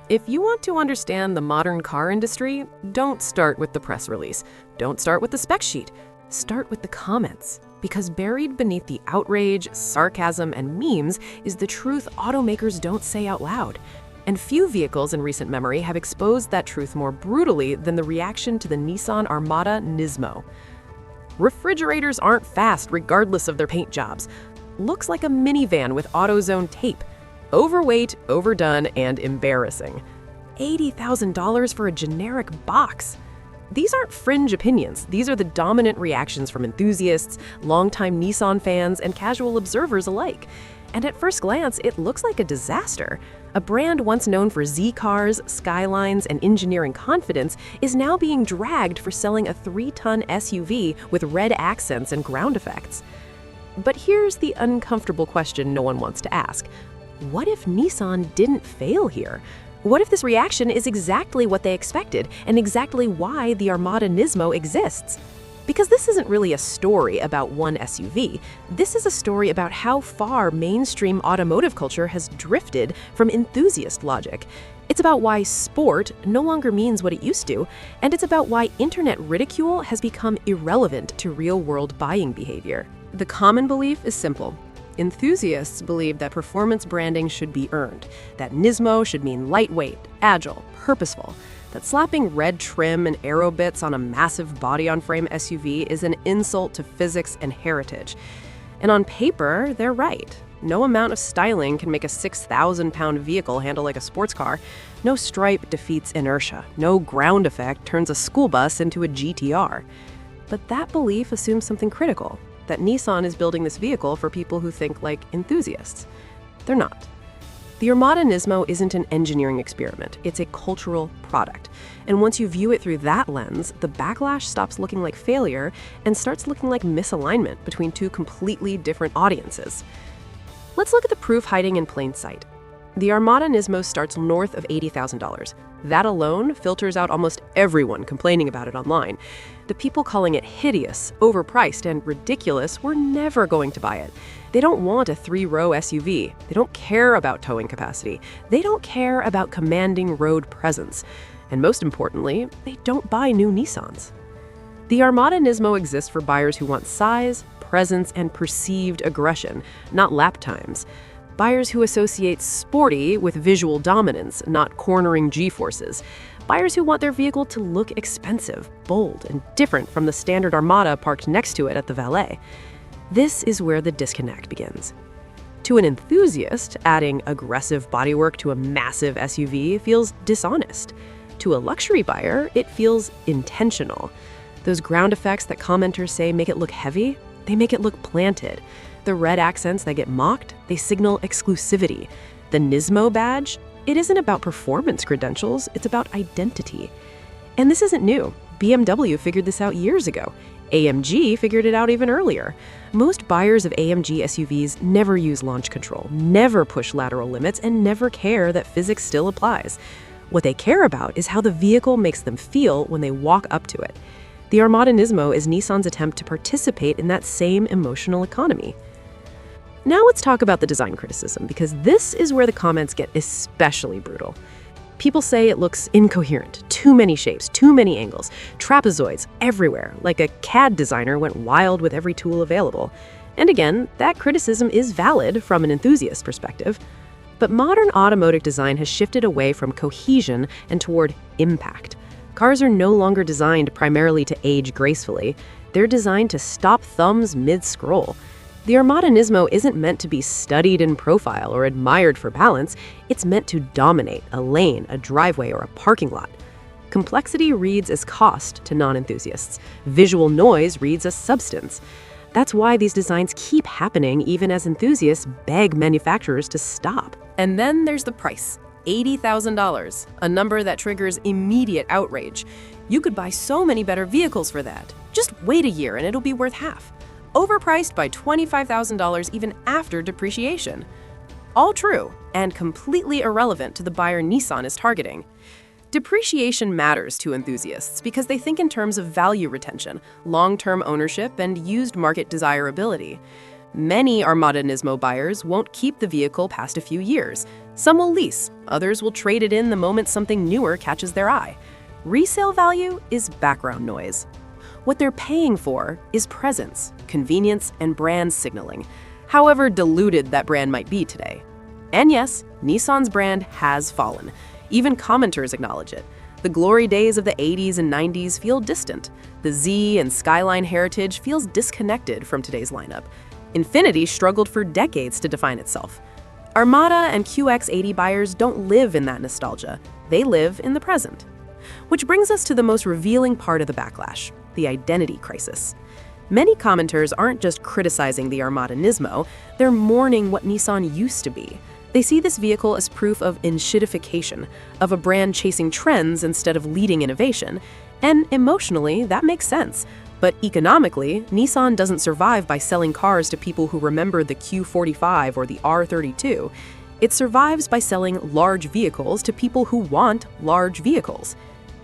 If you want to understand the modern car industry, don't start with the press release. Don't start with the spec sheet. Start with the comments. Because buried beneath the outrage, sarcasm, and memes is the truth automakers don't say out loud. And few vehicles in recent memory have exposed that truth more brutally than the reaction to the Nissan Armada NISMO. Refrigerators aren't fast regardless of their paint jobs. Looks like a minivan with AutoZone tape. Overweight, overdone, and embarrassing. $80,000 for a generic box. These aren't fringe opinions. These are the dominant reactions from enthusiasts, longtime Nissan fans, and casual observers alike. And at first glance, it looks like a disaster. A brand once known for Z-cars, skylines, and engineering confidence is now being dragged for selling a 3-ton SUV with red accents and ground effects. But here's the uncomfortable question no one wants to ask. What if Nissan didn't fail here? What if this reaction is exactly what they expected and exactly why the Armada NISMO exists? Because this isn't really a story about one SUV. This is a story about how far mainstream automotive culture has drifted from enthusiast logic. It's about why sport no longer means what it used to, and it's about why internet ridicule has become irrelevant to real-world buying behavior. The common belief is simple. Enthusiasts believe that performance branding should be earned, that NISMO should mean lightweight, agile, purposeful, that slapping red trim and aero bits on a massive body-on-frame SUV is an insult to physics and heritage. And on paper, they're right. No amount of styling can make a 6,000-pound vehicle handle like a sports car. No stripe defeats inertia. No ground effect turns a school bus into a GTR. But that belief assumes something critical. That Nissan is building this vehicle for people who think like enthusiasts. They're not. The Armada NISMO isn't an engineering experiment, it's a cultural product. And once you view it through that lens, the backlash stops looking like failure and starts looking like misalignment between two completely different audiences. Let's look at the proof hiding in plain sight. The Armada NISMO starts north of $80,000. That alone filters out almost everyone complaining about it online. The people calling it hideous, overpriced, and ridiculous were never going to buy it. They don't want a 3-row SUV. They don't care about towing capacity. They don't care about commanding road presence. And most importantly, they don't buy new Nissans. The Armada NISMO exists for buyers who want size, presence, and perceived aggression, not lap times. Buyers who associate sporty with visual dominance, not cornering G-forces. Buyers who want their vehicle to look expensive, bold, and different from the standard Armada parked next to it at the valet. This is where the disconnect begins. To an enthusiast, adding aggressive bodywork to a massive SUV feels dishonest. To a luxury buyer, it feels intentional. Those ground effects that commenters say make it look heavy, they make it look planted. The red accents that get mocked, they signal exclusivity. The NISMO badge, it isn't about performance credentials, it's about identity. And this isn't new. BMW figured this out years ago. AMG figured it out even earlier. Most buyers of AMG SUVs never use launch control, never push lateral limits, and never care that physics still applies. What they care about is how the vehicle makes them feel when they walk up to it. The Armada NISMO is Nissan's attempt to participate in that same emotional economy. Now let's talk about the design criticism, because this is where the comments get especially brutal. People say it looks incoherent, too many shapes, too many angles, trapezoids everywhere, like a CAD designer went wild with every tool available. And again, that criticism is valid from an enthusiast perspective. But modern automotive design has shifted away from cohesion and toward impact. Cars are no longer designed primarily to age gracefully. They're designed to stop thumbs mid-scroll. The Armada NISMO isn't meant to be studied in profile or admired for balance. It's meant to dominate a lane, a driveway, or a parking lot. Complexity reads as cost to non-enthusiasts. Visual noise reads as substance. That's why these designs keep happening even as enthusiasts beg manufacturers to stop. And then there's the price. $80,000, a number that triggers immediate outrage. You could buy so many better vehicles for that. Just wait a year and it'll be worth half. Overpriced by $25,000 even after depreciation. All true, and completely irrelevant to the buyer Nissan is targeting. Depreciation matters to enthusiasts because they think in terms of value retention, long-term ownership, and used market desirability. Many Armada NISMO buyers won't keep the vehicle past a few years. Some will lease, others will trade it in the moment something newer catches their eye. Resale value is background noise. What they're paying for is presence, convenience, and brand signaling, however diluted that brand might be today. And yes, Nissan's brand has fallen. Even commenters acknowledge it. The glory days of the 80s and 90s feel distant. The Z and Skyline heritage feels disconnected from today's lineup. Infiniti struggled for decades to define itself. Armada and QX80 buyers don't live in that nostalgia. They live in the present. Which brings us to the most revealing part of the backlash, the identity crisis. Many commenters aren't just criticizing the Armada NISMO, they're mourning what Nissan used to be. They see this vehicle as proof of enshittification, of a brand chasing trends instead of leading innovation. And emotionally, that makes sense. But economically, Nissan doesn't survive by selling cars to people who remember the Q45 or the R32. It survives by selling large vehicles to people who want large vehicles.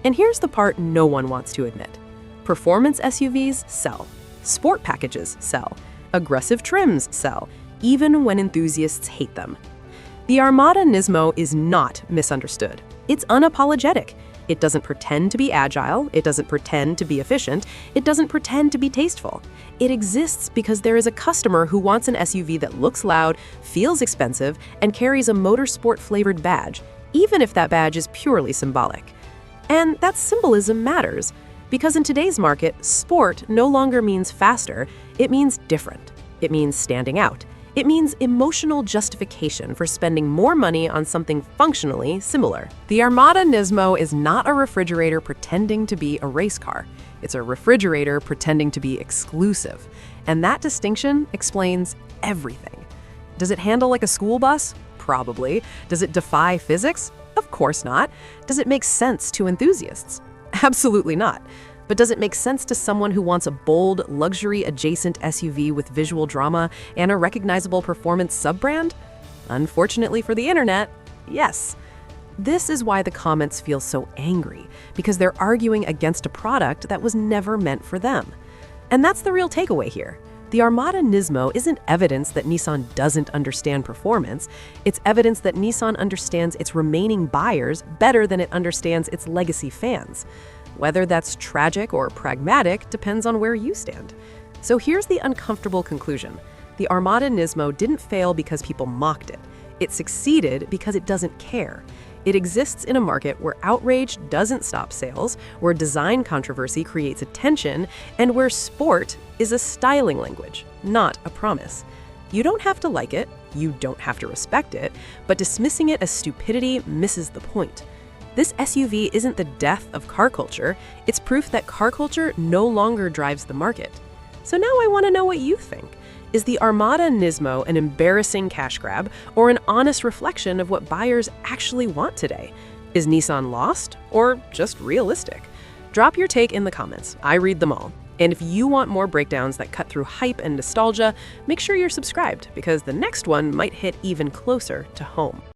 And here's the part no one wants to admit. Performance SUVs sell. Sport packages sell. Aggressive trims sell, even when enthusiasts hate them. The Armada NISMO is not misunderstood. It's unapologetic. It doesn't pretend to be agile, it doesn't pretend to be efficient, it doesn't pretend to be tasteful. It exists because there is a customer who wants an SUV that looks loud, feels expensive, and carries a motorsport-flavored badge, even if that badge is purely symbolic. And that symbolism matters, because in today's market, sport no longer means faster, it means different. It means standing out. It means emotional justification for spending more money on something functionally similar. The Armada NISMO is not a refrigerator pretending to be a race car. It's a refrigerator pretending to be exclusive. And that distinction explains everything. Does it handle like a school bus? Probably. Does it defy physics? Of course not. Does it make sense to enthusiasts? Absolutely not. But does it make sense to someone who wants a bold, luxury-adjacent SUV with visual drama and a recognizable performance sub-brand? Unfortunately for the internet, yes. This is why the comments feel so angry, because they're arguing against a product that was never meant for them. And that's the real takeaway here. The Armada NISMO isn't evidence that Nissan doesn't understand performance. It's evidence that Nissan understands its remaining buyers better than it understands its legacy fans. Whether that's tragic or pragmatic depends on where you stand. So here's the uncomfortable conclusion. The Armada NISMO didn't fail because people mocked it. It succeeded because it doesn't care. It exists in a market where outrage doesn't stop sales, where design controversy creates attention, and where sport is a styling language, not a promise. You don't have to like it, you don't have to respect it, but dismissing it as stupidity misses the point. This SUV isn't the death of car culture, it's proof that car culture no longer drives the market. So now I want to know what you think. Is the Armada NISMO an embarrassing cash grab or an honest reflection of what buyers actually want today? Is Nissan lost or just realistic? Drop your take in the comments. I read them all. And if you want more breakdowns that cut through hype and nostalgia, make sure you're subscribed because the next one might hit even closer to home.